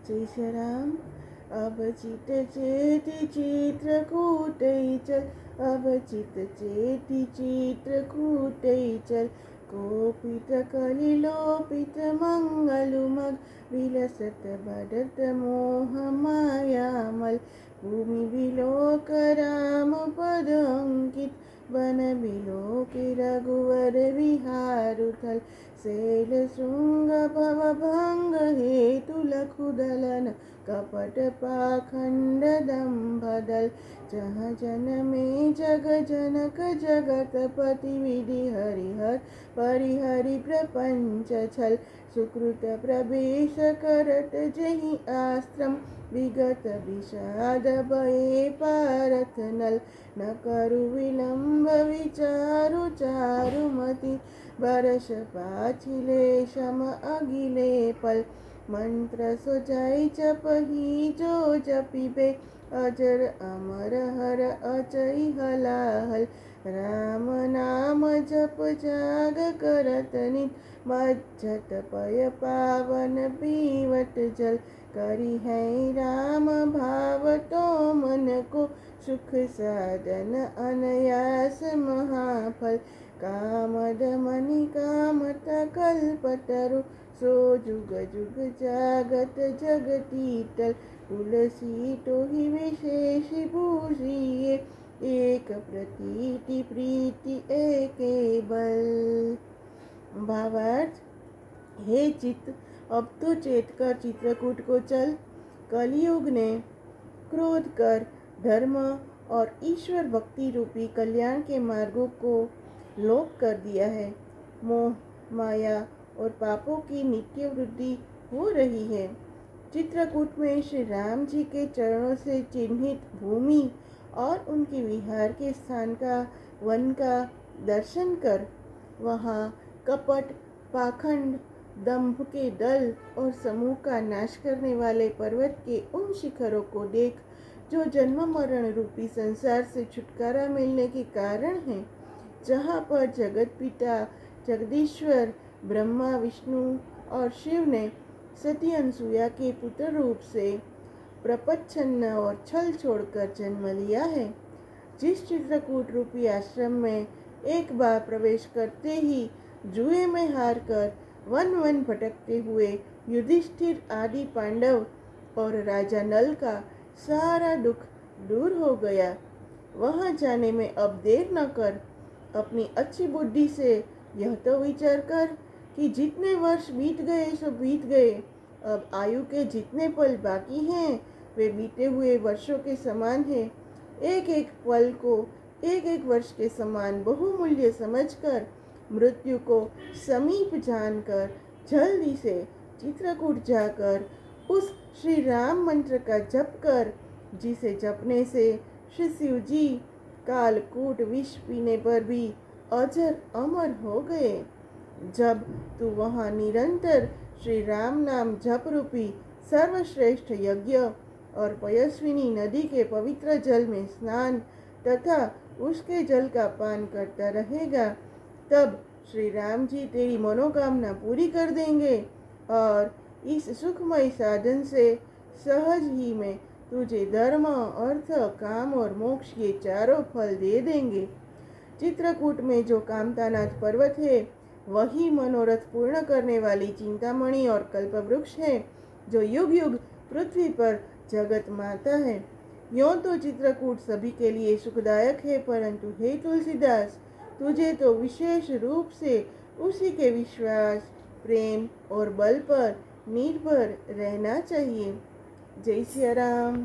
जय श्री राम। अब चित चेति चित्रकूटै चल, अब चित चेति चित्रकूटै चल। कोपित कलिलोपित मंगलुमग, विलसत बढ़त मोह मायामल। भूमि बिलोक राम पद अंकित, वन बिलोक रघुवर विहारु थल। शैल शृंग भव भंग हेतु लखुदलन, कपट पाखंड दंभ दल। जहाँ जनमे जग जनक जगतपति, विधि हरिहर परिहरि प्रपंच छल। सुकृत प्रवेश करत जहि आश्रम, विगत विषाद भये पारथ नल। न करु विलंब विचारु चारुमति, बरस पाछिले सम अगिले पल। मंत्र सोचाई जपहि जो जपिबे, अजर अमर हर अचई हलाहल। राम नाम जप जाग करत नित, मज्जत पय पावन पीवट जल। करी है राम भाव तो मन को, सुख साधन अनयास महाफल। कामद मणि कामत कल्पतरु, सो जुग जुग जागत जगतीतल। तुलसी तोहि विशेष भूषिए, एक प्रतीति प्रीति एके बल। भावार्थ: हे चित्त, अब तो चेत कर चित्रकूट को चल। कलयुग ने क्रोध कर धर्म और ईश्वर भक्ति रूपी कल्याण के मार्गों को लोप कर दिया है। मोह माया और पापों की नित्य वृद्धि हो रही है। चित्रकूट में श्री राम जी के चरणों से चिन्हित भूमि और उनके विहार के स्थान का वन का दर्शन कर, वहाँ कपट पाखंड दंभ के दल और समूह का नाश करने वाले पर्वत के उन शिखरों को देख, जो जन्म मरण रूपी संसार से छुटकारा मिलने के कारण है। जहाँ पर जगत पिता जगदीश्वर ब्रह्मा विष्णु और शिव ने सती अनसुया के पुत्र रूप से प्रपच्छन्न और छल छोड़कर जन्म लिया है। जिस चित्रकूट रूपी आश्रम में एक बार प्रवेश करते ही जुए में हार कर वन वन भटकते हुए युधिष्ठिर आदि पांडव और राजा नल का सारा दुख दूर हो गया, वहां जाने में अब देर न कर। अपनी अच्छी बुद्धि से यह तो विचार कर कि जितने वर्ष बीत गए सो बीत गए, अब आयु के जितने पल बाकी हैं वे बीते हुए वर्षों के समान हैं। एक एक पल को एक एक वर्ष के समान बहुमूल्य समझकर, मृत्यु को समीप जानकर जल्दी से चित्रकूट जाकर उस श्री राम मंत्र का जप कर, जिसे जपने से श्री शिव जी कालकूट विष पीने पर भी अजर अमर हो गए। जब तू वहाँ निरंतर श्री राम नाम जप रूपी सर्वश्रेष्ठ यज्ञ और पयस्विनी नदी के पवित्र जल में स्नान तथा उसके जल का पान करता रहेगा, तब श्री राम जी तेरी मनोकामना पूरी कर देंगे और इस सुखमय साधन से सहज ही में तुझे धर्म अर्थ काम और मोक्ष के चारों फल दे देंगे। चित्रकूट में जो कामतानाथ पर्वत है, वही मनोरथ पूर्ण करने वाली चिंतामणि और कल्पवृक्ष है, जो युग युग पृथ्वी पर जगत माता है। यों तो चित्रकूट सभी के लिए सुखदायक है, परंतु हे तुलसीदास, तुझे तो विशेष रूप से उसी के विश्वास प्रेम और बल पर निर्भर रहना चाहिए। जय सिया राम।